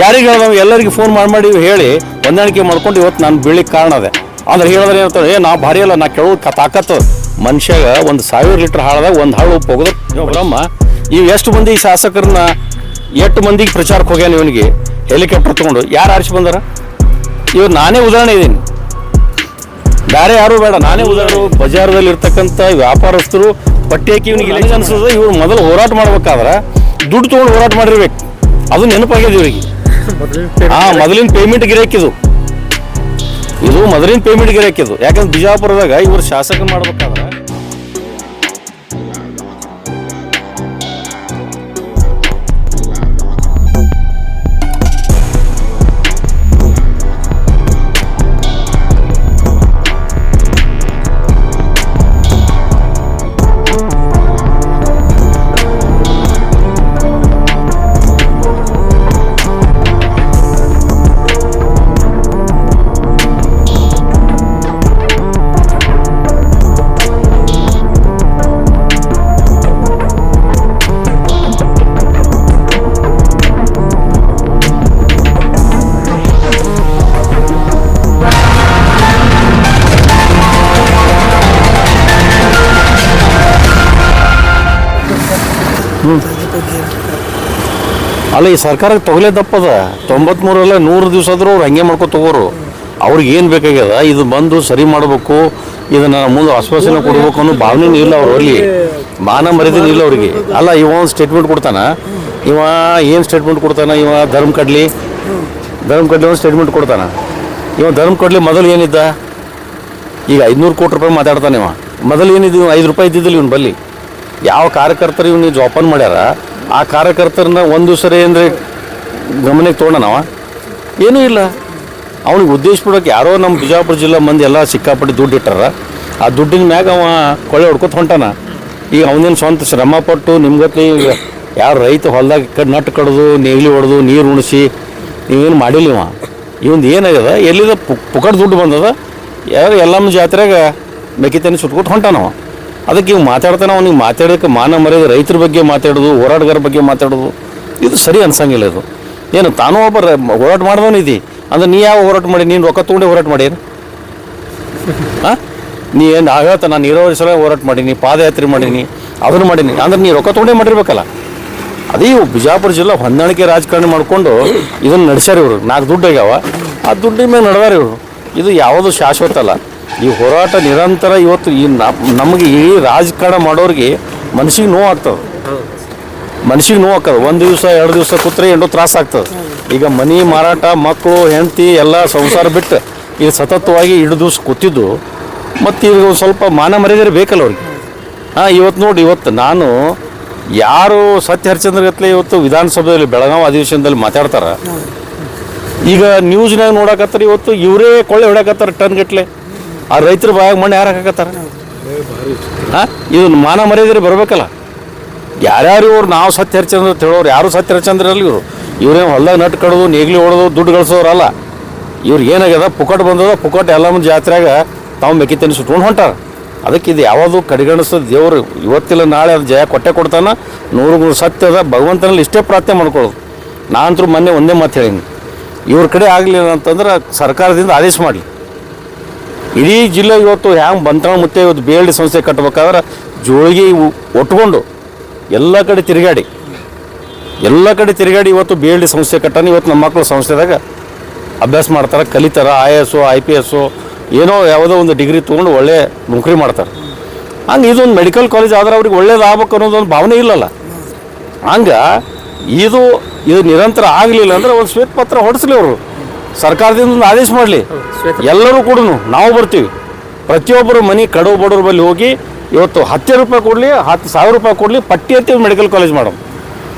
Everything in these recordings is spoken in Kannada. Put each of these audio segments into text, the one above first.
ಯಾರಿಗೆ ನಾವು ಎಲ್ಲರಿಗೆ ಫೋನ್ ಮಾಡಿ ಹೇಳಿ ಹೊಂದಾಣಿಕೆ ಮಾಡ್ಕೊಂಡು ಇವತ್ತು ನಾನು ಬೀಳಿಕ್ಕೆ ಕಾರಣ ಅದೇ. ಅಂದ್ರೆ ಹೇಳಿದ್ರೆ ಏನಂತಾರೆ, ನಾ ಭಾರಿ ಅಲ್ಲ, ನಾ ಕೆಳಗೆ ತಾಕತ್ತು ಮನುಷ್ಯಾಗ 1,000 ಲೀಟ್ರ್ ಹಾಳದಾಗ ಒಂದು ಹಾಳು ಉಪ್ಪು ಹೋಗೋದು ಬ್ರಹ್ಮ. ಇವು ಎಷ್ಟು ಮಂದಿ ಶಾಸಕರನ್ನ ಎಷ್ಟು ಮಂದಿಗೆ ಪ್ರಚಾರಕ್ಕೆ ಹೋಗ್ಯಾನ ಇವನಿಗೆ ಹೆಲಿಕಾಪ್ಟರ್ ತೊಗೊಂಡು ಯಾರು ಆರಿಸಿ ಬಂದಾರ? ಇವ್ರು ನಾನೇ ಉದಾಹರಣೆ ಇದ್ದೀನಿ, ಬೇರೆ ಯಾರು ಬೇಡ, ನಾನೇ ಉದಾಹರಣೆ. ಬಜಾರದಲ್ಲಿ ಇರ್ತಕ್ಕಂಥ ವ್ಯಾಪಾರಸ್ಥರು ಪಟ್ಟಿ ಹಾಕಿ ಇವನಿಗೆ ಇಲ್ಲ ಅನ್ಸೋದು. ಇವ್ರು ಮೊದಲು ಹೋರಾಟ ಮಾಡ್ಬೇಕಾದ್ರೆ ದುಡ್ಡು ತೊಗೊಂಡು ಹೋರಾಟ ಮಾಡಿರ್ಬೇಕು, ಅದು ನೆನಪಾಗ್ಯದ ಇವರಿಗೆ. ಮೊದಲಿನ ಪೇಮೆಂಟ್ ಗಿರಾಕಿದು, ಇದು ಮೊದಲಿನ ಪೇಮೆಂಟ್ ಗಿರಾಕಿದು. ಯಾಕಂದ್ರೆ ಬಿಜಾಪುರದಾಗ ಇವ್ರು ಶಾಸಕ ಮಾಡ್ಬೇಕಾದ್ರೆ ಅಲ್ಲ, ಈ ಸರ್ಕಾರಕ್ಕೆ ತೊಗಲೇ ದಪ್ಪದ. 93 100 ದಿವಸ ಆದರೂ ಅವ್ರು ಹಂಗೆ ಮಾಡ್ಕೊ ತಗೋರು. ಅವ್ರಿಗೆ ಏನು ಬೇಕಾಗ್ಯದ, ಇದು ಬಂದು ಸರಿ ಮಾಡಬೇಕು, ಇದನ್ನು ಮುಂದೆ ಆಶ್ವಾಸನೆ ಕೊಡಬೇಕು ಅನ್ನೋ ಭಾವನೆ ಇಲ್ಲ ಅವ್ರು. ಅಲ್ಲಿ ಮಾನ ಮರ್ಯಾದೆ ಇಲ್ಲ ಅವ್ರಿಗೆ. ಅಲ್ಲ, ಇವ ಒಂದು ಸ್ಟೇಟ್ಮೆಂಟ್ ಕೊಡ್ತಾನ, ಇವ ಏನು ಸ್ಟೇಟ್ಮೆಂಟ್ ಕೊಡ್ತಾನ, ಇವ ಧರ್ಮ ಕಡ್ಲಿ ಒಂದು ಸ್ಟೇಟ್ಮೆಂಟ್ ಕೊಡ್ತಾನ. ಇವ ಧರ್ಮ ಕಡ್ಲಿ ಮೊದಲು ಏನಿದ್ದ, ಈಗ 500 ಕೋಟಿ ರೂಪಾಯಿ ಮಾತಾಡ್ತಾನೆ. ಇವ ಮೊದಲು ಏನಿದ್ದು 5 ರೂಪಾಯಿ ಇದ್ದಿದ್ದಿಲ್ಲ ಇವನು ಬಲ್ಲಿ. ಯಾವ ಕಾರ್ಯಕರ್ತರು ಇವನು ಜೋಪಾನ ಮಾಡ್ಯಾರ, ಆ ಕಾರ್ಯಕರ್ತರನ್ನ ಒಂದು ಸರಿ ಅಂದರೆ ಗಮನಕ್ಕೆ ತೊಗೊಂಡನವ ಏನೂ ಇಲ್ಲ. ಅವನಿಗೆ ಉದ್ದೇಶ ಬಿಡೋಕೆ ಯಾರೋ ನಮ್ಮ ಬಿಜಾಪುರ ಜಿಲ್ಲಾ ಮಂದಿ ಎಲ್ಲ ಸಿಕ್ಕಾಪಟ್ಟಿ ದುಡ್ಡು ಇಟ್ಟಾರ. ಆ ದುಡ್ಡಿನ ಮ್ಯಾಗ ಅವ ಕೊಳ್ಳೆ ಹೊಡ್ಕೊತ ಹೊಂಟಾನ. ಈಗ ಅವನೇನು ಸ್ವಂತ ಶ್ರಮಪಟ್ಟು ನಿಮ್ಗತ್ಲಿ ಯಾರು ರೈತ ಹೊಲ್ದಾಗ ನಟ್ಟು ಕಡ್ದು ನೇಗಿಲಿ ಹೊಡೆದು ನೀರು ಉಣಿಸಿ ನೀವೇನು ಮಾಡಿಲ್ಲ. ಇವಂದು ಏನಾಗ್ಯದ, ಎಲ್ಲಿದ ಪುಕಟ್ ದುಡ್ಡು ಬಂದದ, ಯಾರು ಎಲ್ಲಮ್ಮ ಜಾತ್ರೆಗೆ ಮೆಕ್ಕಿತೇನೆ ಸುಟ್ಕೊಟ್ಟು ಹೊಂಟಾನವ. ಅದಕ್ಕೆ ಇವು ಮಾತಾಡ್ತಾನೆ. ಅವನಿಗೆ ಮಾತಾಡೋಕ್ಕೆ ಮಾನ ಮರ್ಯಾದೆ, ರೈತರ ಬಗ್ಗೆ ಮಾತಾಡೋದು, ಹೋರಾಟಗಾರ ಬಗ್ಗೆ ಮಾತಾಡೋದು ಇದು ಸರಿ ಅನ್ಸಂಗಿಲ್ಲ. ಇದು ಏನು ತಾನೂ ಒಬ್ಬ ಹೋರಾಟ ಮಾಡಿದವನಿದ್ದಿ ಅಂದ್ರೆ ನೀ ಯಾವ ಹೋರಾಟ ಮಾಡಿ, ನೀನು ರೊಕ್ಕ ತೊಗೊಂಡೆ ಹೋರಾಟ ಮಾಡೀನಿ? ನೀ ಏನು ಆಗತ್ತ, ನಾನು ನೀರಾವರಿ ಸಲ ಹೋರಾಟ ಮಾಡೀನಿ, ಪಾದಯಾತ್ರೆ ಮಾಡೀನಿ, ಅದನ್ನು ಮಾಡೀನಿ ಅಂದ್ರೆ ನೀ ರೊಕ್ಕ ತೊಗೊಂಡೇ ಮಾಡಿರ್ಬೇಕಲ್ಲ. ಅದೇ ಇವು ಬಿಜಾಪುರ ಜಿಲ್ಲಾ ಹೊಂದಾಣಿಕೆ ರಾಜಕಾರಣ ಮಾಡಿಕೊಂಡು ಇದನ್ನು ನಡೆಸ್ಯಾರ ಇವರು. 4 ದುಡ್ಡು ಆಗ್ಯಾವ, ಆ ದುಡ್ಡಿನ ಮೇಲೆ ನಡೆದಾರ ಇವರು. ಇದು ಯಾವುದೂ ಶಾಶ್ವತ ಅಲ್ಲ. ಈ ಹೋರಾಟ ನಿರಂತರ. ಇವತ್ತು ಈ ನಮಗೆ ಈ ರಾಜಕಾರಣ ಮಾಡೋರಿಗೆ ಮನಸ್ಸಿಗೆ ನೋವು ಆಗ್ತದೆ, ಮನಸ್ಸಿಗೆ ನೋವು ಆಗ್ತದೆ. 1 ದಿವಸ 2 ದಿವಸ ಕೂತ್ರೆ ಎಂಟು ತ್ರಾಸ ಆಗ್ತದೆ. ಈಗ ಮನೆ ಮಾರಾಟ, ಮಕ್ಕಳು, ಹೆಂಡತಿ ಎಲ್ಲ ಸಂಸಾರ ಬಿಟ್ಟು ಇದು ಸತತವಾಗಿ 2 ದಿವಸ ಕೂತಿದ್ದು. ಮತ್ತು ಈಗ ಸ್ವಲ್ಪ ಮಾನ ಮರ್ಯಾದೆ ಬೇಕಲ್ಲ ಅವ್ರಿಗೆ. ಇವತ್ತು ನೋಡಿ, ಇವತ್ತು ನಾನು ಯಾರು ಸತ್ಯ ಹರಿಶ್ಚಂದ್ರಗತ್ಲೆ ಇವತ್ತು ವಿಧಾನಸಭೆಯಲ್ಲಿ ಬೆಳಗಾವಿ ಅಧಿವೇಶನದಲ್ಲಿ ಮಾತಾಡ್ತಾರೆ. ಈಗ ನ್ಯೂಸ್ನಾಗ ನೋಡಕತ್ತಾರೆ, ಇವತ್ತು ಇವರೇ ಕೊಳ್ಳೆ ಹೊಡ್ಯಾಕತ್ತಾರೆ ಟನ್ ಗಟ್ಲೆ. ಆ ರೈತರ ಬಾಯಾಗ ಮಣ್ಣು ಯಾರು ಹಾಕತ್ತಾರ? ಇದು ಮಾನ ಮರ್ಯಾದೆ ಬರಬೇಕಲ್ಲ. ಯಾರ್ಯಾರು ಇವ್ರು ನಾವು ಸತ್ಯ ಹರಿಶ್ಚಂದ್ರ ಅಂತ ಹೇಳೋರು, ಯಾರು ಸತ್ಯ ಹರಿಶ್ಚಂದ್ರ ಅಲ್ಲ ಇವರು. ಇವ್ರೇನು ಹೊಲ್ದಾಗ ನಟ್ಟು ಕಡೋದು, ನೇಗ್ಲಿ ಹೊಡೋದು, ದುಡ್ಡು ಗಳಿಸೋರಲ್ಲ. ಇವ್ರಿಗೆ ಏನಾಗ್ಯದ, ಪುಕಟ್ ಬಂದದ, ಪುಕಟ್ ಎಲ್ಲ ಮುಂದೆ ಜಾತ್ರೆಯಾಗ ತಾವು ಮೆಕ್ಕಿತೇನೆ ಸುಟ್ಕೊಂಡು ಹೊಂಟಾರ. ಅದಕ್ಕೆ ಇದು ಯಾವುದು ಕಡೆಗಣಿಸೋದು. ದೇವರು ಇವತ್ತಿಲ್ಲ ನಾಳೆ ಅದು ಜಯ ಕೊಟ್ಟೆ ಕೊಡ್ತಾನೆ. 100 ಸತ್ಯದ ಭಗವಂತನಲ್ಲಿ ಇಷ್ಟೇ ಪ್ರಾರ್ಥನೆ ಮಾಡ್ಕೊಳ್ಳೋದು. ನಾನಂತರೂ ಮೊನ್ನೆ ಒಂದೇ ಮಾತು ಹೇಳೀನಿ, ಇವ್ರ ಕಡೆ ಆಗಲಿಲ್ಲ ಅಂತಂದ್ರೆ ಸರ್ಕಾರದಿಂದ ಆದೇಶ ಮಾಡಲಿ. ಇಡೀ ಜಿಲ್ಲೆ ಇವತ್ತು ಹ್ಯಾಂಗೆ ಬಂತಣ ಮುತ್ತೆ ಇವತ್ತು BLD ಸಂಸ್ಥೆ ಕಟ್ಟಬೇಕಾದ್ರೆ ಜೋಳಿಗೆ ಒಟ್ಕೊಂಡು ಎಲ್ಲ ಕಡೆ ತಿರುಗಾಡಿ ಇವತ್ತು BLD ಸಂಸ್ಥೆ ಕಟ್ಟಾನ. ಇವತ್ತು ನಮ್ಮ ಮಕ್ಕಳು ಸಂಸ್ಥೆದಾಗ ಅಭ್ಯಾಸ ಮಾಡ್ತಾರೆ, ಕಲಿತಾರೆ. IAS IPS ಏನೋ ಯಾವುದೋ ಒಂದು ಡಿಗ್ರಿ ತೊಗೊಂಡು ಒಳ್ಳೆ ನೌಕರಿ ಮಾಡ್ತಾರೆ. ಹಂಗೆ ಇದೊಂದು ಮೆಡಿಕಲ್ ಕಾಲೇಜ್ ಆದ್ರೆ ಅವ್ರಿಗೆ ಒಳ್ಳೇದಾಗಬೇಕು ಅನ್ನೋದೊಂದು ಭಾವನೆ ಇಲ್ಲಲ್ಲ. ಹಂಗೆ ಇದು ನಿರಂತರ ಆಗಲಿಲ್ಲ ಅಂದರೆ ಒಂದು ಶ್ವೇತಪತ್ರ ಹೊಡಿಸ್ಲಿ ಅವರು, ಸರ್ಕಾರದಿಂದ ಒಂದು ಆದೇಶ ಮಾಡಲಿ. ಎಲ್ಲರೂ ಕೂಡ ನಾವು ಬರ್ತೀವಿ. ಪ್ರತಿಯೊಬ್ಬರು ಮನೆ ಕಡವು ಬಡವ್ರ ಬಳಿ ಹೋಗಿ ಇವತ್ತು 10,000 ರೂಪಾಯಿ ಕೊಡಲಿ, 10,000 ರೂಪಾಯಿ ಕೊಡಲಿ, ಪಟ್ಟಿ ಅಂತ ಮೆಡಿಕಲ್ ಕಾಲೇಜ್ ಮಾಡೋದು.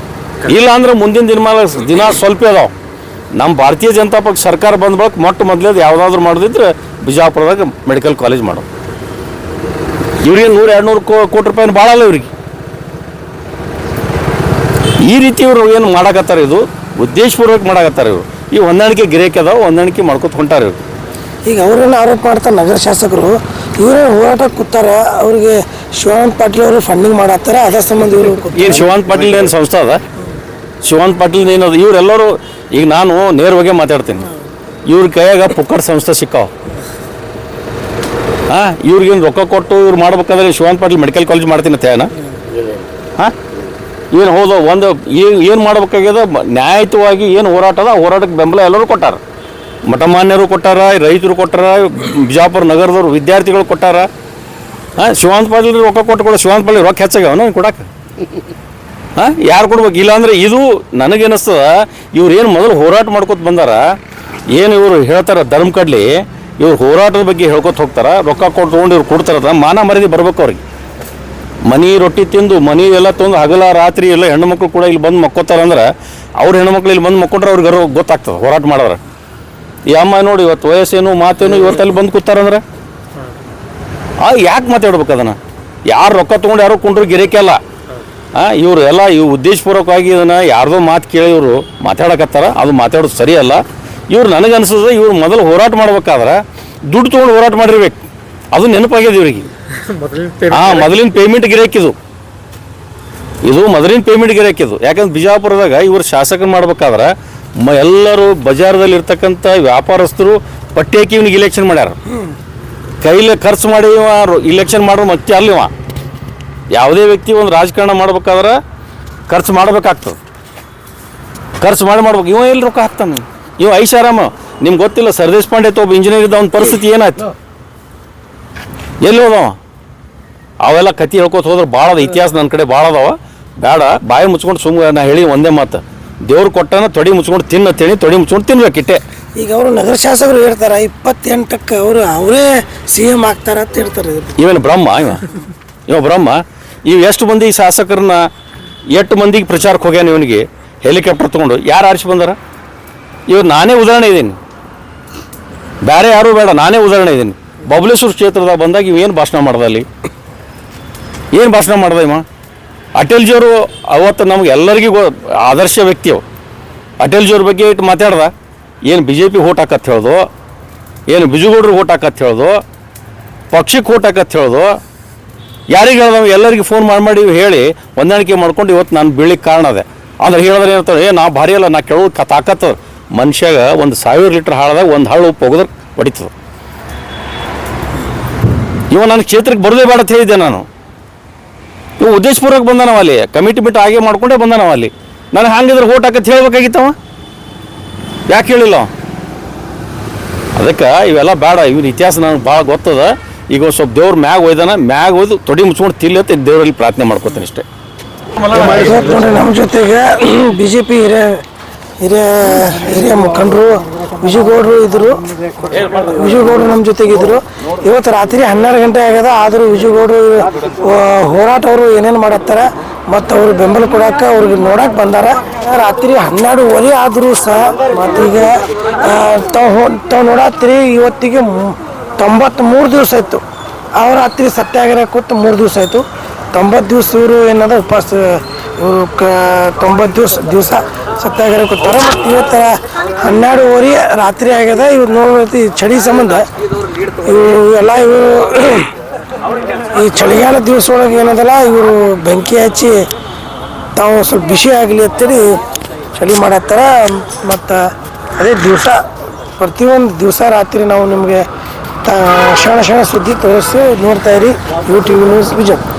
ಇಲ್ಲ ಅಂದ್ರೆ ಮುಂದಿನ ದಿನ ಸ್ವಲ್ಪ ಅದಾವೆ. ನಮ್ಮ ಭಾರತೀಯ ಜನತಾ ಪಕ್ಷ ಸರ್ಕಾರ ಬಂದ ಬಳಕ ಮೊದಲೇದು ಯಾವುದಾದ್ರೂ ಮಾಡೋದಿದ್ರೆ ಬಿಜಾಪುರದಾಗ ಮೆಡಿಕಲ್ ಕಾಲೇಜ್ ಮಾಡೋದು. ಇವ್ರಿಗೆ 100-200 ಕೋಟಿ ರೂಪಾಯಿನ ಭಾಳ ಅಲ್ಲ ಇವ್ರಿಗೆ. ಈ ರೀತಿ ಇವರು ಏನು ಮಾಡಕತ್ತಾರೆ, ಇದು ಉದ್ದೇಶಪೂರ್ವಕ ಮಾಡಕತ್ತಾರೆ ಇವರು. ಈ ಹೊಂದಾಣಿಕೆ ಗಿರೇಕೆ ಅದಾವ, ಹೊಂದಾಣಿಕೆ ಮಾಡ್ಕೊತ ಹೊಂಟಾರೆ ಇವರು. ಈಗ ಅವರೆಲ್ಲ ಆರೋಪ ಮಾಡ್ತಾರೆ ನಗರ ಶಾಸಕರು, ಇವರೇ ಹೋರಾಟ ಕೂತಾರೆ. ಅವ್ರಿಗೆ ಶಿವಾನಂದ ಪಾಟೀಲ್ ಅವರು ಫಂಡಿಂಗ್ ಮಾಡತ್ತಾರೆ, ಅದರ ಸಂಬಂಧ ಇವರು. ಏನು ಶಿವಾನಂದ ಪಾಟೀಲ್ ಏನು ಸಂಸ್ಥೆ ಅದ? ಶಿವಾನಂದ ಪಾಟೀಲ್ ಏನದು ಇವರೆಲ್ಲರೂ ಈಗ ನಾನು ನೇರವಾಗಿ ಮಾತಾಡ್ತೀನಿ. ಇವ್ರ ಕೈಯಾಗ ಪುಕ್ಕಟ್ ಸಂಸ್ಥೆ ಸಿಕ್ಕಾವ. ಹಾಂ, ಇವ್ರಿಗೇನು ರೊಕ್ಕ ಕೊಟ್ಟು ಇವ್ರು ಮಾಡ್ಬೇಕಾದ್ರೆ ಶಿವಾನಂದ ಪಾಟೀಲ್ ಮೆಡಿಕಲ್ ಕಾಲೇಜ್ ಮಾಡ್ತೀನಿ ಅಂತ ಏನ? ಹಾಂ, ಏನು ಹೋದ ಒಂದು ಏನು ಮಾಡ್ಬೇಕಾಗ್ಯದ ನ್ಯಾಯಯುತವಾಗಿ ಏನು ಹೋರಾಟ ಅದ ಆ ಹೋರಾಟಕ್ಕೆ ಬೆಂಬಲ ಎಲ್ಲರೂ ಕೊಟ್ಟಾರ. ಮಠಮಾನ್ಯರು ಕೊಟ್ಟಾರ, ರೈತರು ಕೊಟ್ಟಾರ, ಬಿಜಾಪುರ ನಗರದವ್ರು ವಿದ್ಯಾರ್ಥಿಗಳು ಕೊಟ್ಟಾರ. ಹಾಂ, ಶಿವಾನಂದ ಪಾಟೀಲ್ ರೊಕ್ಕ ಕೊಟ್ಟು ಶಿವಾನಂದ ಪಾಟೀಲ್ ರೊಕ್ಕ ಹೆಚ್ಚಾಗ್ಯಾವನ ಕೊಡಕ್ಕೆ? ಹಾಂ, ಯಾರು ಕೊಡ್ಬೇಕು? ಇಲ್ಲಾಂದ್ರೆ ಇದು ನನಗೇನಿಸ್ತದ ಇವ್ರು ಏನು ಮೊದಲು ಹೋರಾಟ ಮಾಡ್ಕೊತ ಬಂದಾರ, ಏನು ಇವರು ಹೇಳ್ತಾರ ಧರ್ಮ ಕಡ್ಲಿ, ಇವ್ರು ಹೋರಾಟದ ಬಗ್ಗೆ ಹೇಳ್ಕೊತ ಹೋಗ್ತಾರ, ರೊಕ್ಕ ಕೊಟ್ಟು ತೊಗೊಂಡು ಇವ್ರು ಕೊಡ್ತಾರ. ಮಾನ ಮರ್ಯಾದೆ ಬರ್ಬೇಕು ಅವ್ರಿಗೆ. ಮನೆ ರೊಟ್ಟಿ ತಿಂದು ಮನೆ ಎಲ್ಲ ತಂದು ಹಗಲ ರಾತ್ರಿ ಎಲ್ಲ ಹೆಣ್ಣುಮಕ್ಳು ಕೂಡ ಇಲ್ಲಿ ಬಂದು ಮಕ್ಕೋತಾರಂದ್ರೆ ಅವ್ರ ಹೆಣ್ಮಕ್ಳು ಇಲ್ಲಿ ಬಂದು ಮಕ್ಕೊಂಡ್ರೆ ಅವ್ರಿಗೆ ಗೊತ್ತಾಗ್ತದೆ ಹೋರಾಟ ಮಾಡೋರು. ಈ ಅಮ್ಮ ನೋಡಿ ಇವತ್ತು ವಯಸ್ಸೇನು ಮಾತೇನು ಇವತ್ತಲ್ಲಿ ಬಂದು ಕೂತಾರಂದ್ರೆ ಯಾಕೆ ಮಾತಾಡ್ಬೇಕು ಅದನ್ನು? ಯಾರು ರೊಕ್ಕ ತೊಗೊಂಡು ಯಾರು ಕೊಂಡ್ರು ಗಿರೇಕೆ ಅಲ್ಲ. ಇವರು ಎಲ್ಲ ಇವು ಉದ್ದೇಶಪೂರ್ವಕವಾಗಿ ಇದನ್ನು ಯಾರ್ದೋ ಮಾತು ಕೇಳಿ ಇವರು ಮಾತಾಡಕತ್ತಾರ. ಅದು ಮಾತಾಡೋದು ಸರಿಯಲ್ಲ. ಇವ್ರು ನನಗನ್ಸೋದು ಇವ್ರು ಮೊದಲು ಹೋರಾಟ ಮಾಡ್ಬೇಕಾದ್ರೆ ದುಡ್ಡು ತೊಗೊಂಡು ಹೋರಾಟ ಮಾಡಿರ್ಬೇಕು. ಅದು ನೆನಪಾಗ್ಯದ ಇವ್ರಿಗೆ. ಮೊದಲಿನ ಪೇಮೆಂಟ್ ಗಿರಾಕಿದು, ಇದು ಮೊದಲಿನ ಪೇಮೆಂಟ್ ಗಿರಾಕಿದು. ಯಾಕಂದ್ರೆ ಬಿಜಾಪುರದಾಗ ಇವರು ಶಾಸಕನ ಮಾಡ್ಬೇಕಾದ್ರೆ ಎಲ್ಲರೂ ಬಜಾರದಲ್ಲಿ ಇರ್ತಕ್ಕಂಥ ವ್ಯಾಪಾರಸ್ಥರು ಪಟ್ಟಿ ಹಾಕಿ ಇವ್ನಿಗೆ ಇಲೆಕ್ಷನ್ ಮಾಡ್ಯಾರ. ಕೈಲೇ ಖರ್ಚು ಮಾಡಿ ಇಲೆಕ್ಷನ್ ಮಾಡೋ ಮತ್ತೆ ಅಲ್ಲಿವ ಯಾವುದೇ ವ್ಯಕ್ತಿ ಒಂದು ರಾಜಕಾರಣ ಮಾಡ್ಬೇಕಾದ್ರೆ ಖರ್ಚು ಮಾಡಬೇಕಾಗ್ತದೆ. ಖರ್ಚು ಮಾಡ್ಬೇಕು. ಇವ ಎಲ್ಲಿ ರೊಕ್ಕ ಹಾಕ್ತಾನೆ? ಇವ ಐಷಾರಾಮ. ನಿಮ್ಗೆ ಗೊತ್ತಿಲ್ಲ, ಸರ್ದೇಶ್ ಪಾಂಡೆ ಒಬ್ಬ ಇಂಜಿನಿಯರ್ ಇದ್ದ ಅವ್ನ ಪರಿಸ್ಥಿತಿ ಏನಾಯ್ತು? ಎಲ್ಲಿ ಹೋದವ? ಅವೆಲ್ಲ ಕತಿ ಹೇಳ್ಕೊತ ಹೋದ್ರೆ ಭಾಳ ಅದ. ಇತಿಹಾಸ ನನ್ನ ಕಡೆ ಭಾಳ ಅದಾವ. ಬೇಡ, ಬಾಯಿ ಮುಚ್ಕೊಂಡು ಸುಮ್ಮನೆ ನಾ ಹೇಳಿ ಒಂದೇ ಮಾತು, ದೇವ್ರು ಕೊಟ್ಟನ ತೊಡಿ ಮುಚ್ಕೊಂಡು ತಿನ್ನತ್ತೇಳಿ ತೊಡಿ ಮುಚ್ಕೊಂಡು ತಿನ್ಬೇಕಿಟ್ಟೆ. ಈಗ ಅವರು ನಗರ ಶಾಸಕರು ಹೇಳ್ತಾರೆ 28ಕ್ಕೆ ಅವರೇ CM ಆಗ್ತಾರ ಅಂತ ಹೇಳ್ತಾರೆ. ಇವೇನು ಬ್ರಹ್ಮ? ಇವ ಬ್ರಹ್ಮ? ಇವು ಎಷ್ಟು ಮಂದಿ ಶಾಸಕರನ್ನ 8 ಮಂದಿಗೆ ಪ್ರಚಾರಕ್ಕೆ ಹೋಗ್ಯಾನ ಇವನಿಗೆ ಹೆಲಿಕಾಪ್ಟರ್ ತೊಗೊಂಡು. ಯಾರು ಆರಿಸಿ ಬಂದಾರ? ಇವ್ರು ನಾನೇ ಉದಾಹರಣೆ ಇದ್ದೀನಿ, ಬೇರೆ ಯಾರೂ ಬೇಡ, ನಾನೇ ಉದಾಹರಣೆ ಇದ್ದೀನಿ. ಬಬಲೇಶ್ವರ ಕ್ಷೇತ್ರದಾಗ ಬಂದಾಗ ಇವೇನು ಭಾಷಣ ಮಾಡ್ದ? ಅಲ್ಲಿ ಏನು ಭಾಷಣ ಮಾಡ್ದ ಇವ? ಅಟಲ್ಜಿಯವರು ಅವತ್ತು ನಮ್ಗೆ ಎಲ್ಲರಿಗೂ ಆದರ್ಶ ವ್ಯಕ್ತಿಯವು. ಅಟಲ್ಜಿಯವ್ರ ಬಗ್ಗೆ ಇಟ್ಟು ಮಾತಾಡ್ದ. ಏನು BJP ಓಟ್ ಹಾಕತ್ ಹೇಳ್ದು, ಏನು ಬಿಜುಗೌಡ್ರಿಗೆ ಓಟ್ ಹಾಕತ್ ಹೇಳ್ದು, ಪಕ್ಷಕ್ಕೆ ಓಟ್ ಹಾಕತ್ ಹೇಳ್ದು. ಯಾರಿಗೆ ಹೇಳ್ದವ? ಎಲ್ಲರಿಗೆ ಫೋನ್ ಮಾಡಿ ಹೇಳಿ ಹೊಂದಾಣಿಕೆ ಮಾಡ್ಕೊಂಡು ಇವತ್ತು ನಾನು ಬೀಳಿಗೆ ಕಾರಣ ಅದೇ. ಅಂದ್ರೆ ಹೇಳಿದ್ರೆ ಏನಂತಾರೆ, ನಾ ಭಾರಿ ಅಲ್ಲ, ನಾ ಕೆಳಗೆ ತಾಕತ್ತದ ಮನುಷ್ಯಾಗ 1000 ಲೀಟ್ರ್ ಹಾಳದಾಗ ಒಂದು ಹಾಳು ಉಪ್ಪು ಹೋಗಿದ್ರೆ ಹೊಡಿತದೆ. ಇವ ನನ್ನ ಕ್ಷೇತ್ರಕ್ಕೆ ಬರೋದೇ ಬೇಡ ಅಂತ ಹೇಳಿದ್ದೆ ನಾನು. ಇವು ಉದ್ದೇಶಪೂರ್ವಕ ಬಂದಾನವ ಅಲ್ಲಿ, ಕಮಿಟಿ ಬಿಟ್ಟು ಹಾಗೆ ಮಾಡ್ಕೊಂಡೇ ಬಂದಾನವ ಅಲ್ಲಿ. ನನಗೆ ಹಂಗಿದ್ರೆ ಓಟ್ ಹಾಕತ್ ಹೇಳ್ಬೇಕಾಗಿತ್ತವ, ಯಾಕೆ ಹೇಳಿಲ್ಲ? ಅದಕ್ಕೆ ಇವೆಲ್ಲ ಬೇಡ. ಇವ್ರ ಇತಿಹಾಸ ನನಗೆ ಭಾಳ ಗೊತ್ತದ. ಈಗ ಸ್ವಲ್ಪ ದೇವ್ರ ಮ್ಯಾಗ ಒಯ್ದಾನ, ಮ್ಯಾಗ ಒಯ್ದು ತೊಡಿ ಮುಚ್ಕೊಂಡು ತಿಲ್ಲಿ ಅಂತ ದೇವರಲ್ಲಿ ಪ್ರಾರ್ಥನೆ ಮಾಡ್ಕೊತೀನಿ ಅಷ್ಟೇ. ನೋಡ್ರಿ, ನಮ್ಮ ಜೊತೆಗೆ BJP ಹಿರಿಯ ಮುಖಂಡರು ವಿಜಯಗೌಡರು ಇದ್ರು. ವಿಜಯಗೌಡರು ನಮ್ಮ ಜೊತೆಗಿದ್ರು. ಇವತ್ತು ರಾತ್ರಿ 12 ಗಂಟೆ ಆಗ್ಯದ. ಆದರೂ ವಿಜಯಗೌಡರು ಹೋರಾಟ ಅವರು ಏನೇನು ಮಾಡತ್ತಾರ ಮತ್ತು ಅವ್ರು ಬೆಂಬಲ ಕೊಡಕ್ಕೆ ಅವ್ರಿಗೆ ನೋಡಕ್ಕೆ ಬಂದಾರ. ರಾತ್ರಿ 12:15 ಆದರೂ ಸಹ ಮತ್ತೀಗ ತಾವು ನೋಡತ್ತೀರಿ. ಇವತ್ತಿಗೆ 93 ದಿವಸ ಆಯಿತು. ಅವ್ರ ರಾತ್ರಿ ಸತ್ಯಾಗ್ರಹ ಕೂತು 3 ದಿವಸ ಆಯಿತು. 90 ದಿವಸ ಇವರು ಏನದ ಉಪವಾಸ, ಇವರು 90 ದಿವಸ ಸತ್ಯಾಗ್ರಹ ಕೂತಾರ. ಮತ್ತು ಇವತ್ತು 12:15 ರಾತ್ರಿ ಆಗ್ಯದ. ಇವ್ರು ನೋಡ್ಬೇಕು, ಈ ಚಳಿ ಸಂಬಂಧ ಇವರು ಈ ಚಳಿಗಾಲ ದಿವಸ ಒಳಗೆ ಏನದಲ್ಲ, ಇವರು ಬೆಂಕಿ ಹಚ್ಚಿ ತಾವು ಸ್ವಲ್ಪ ಬಿಸಿ ಆಗಲಿ ಅಂತೇಳಿ ಚಳಿ ಮಾಡತ್ತಾರ. ಮತ್ತು ಅದೇ ದಿವಸ ಪ್ರತಿಯೊಂದು ದಿವಸ ರಾತ್ರಿ ನಾವು ನಿಮಗೆ ಕ್ಷಣ ಸುದ್ದಿ ತೋರಿಸಿ ನೋಡ್ತಾ ಇರಿ UTV ನ್ಯೂಸ್ ಬಿಜಾಪುರ.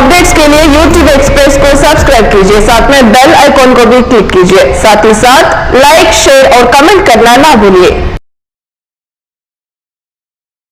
अपडेट्स के लिए YouTube एक्सप्रेस को सब्सक्राइब कीजिए, साथ में बेल आइकॉन को भी क्लिक कीजिए। साथ ही साथ लाइक, शेयर और कमेंट करना ना भूलिए।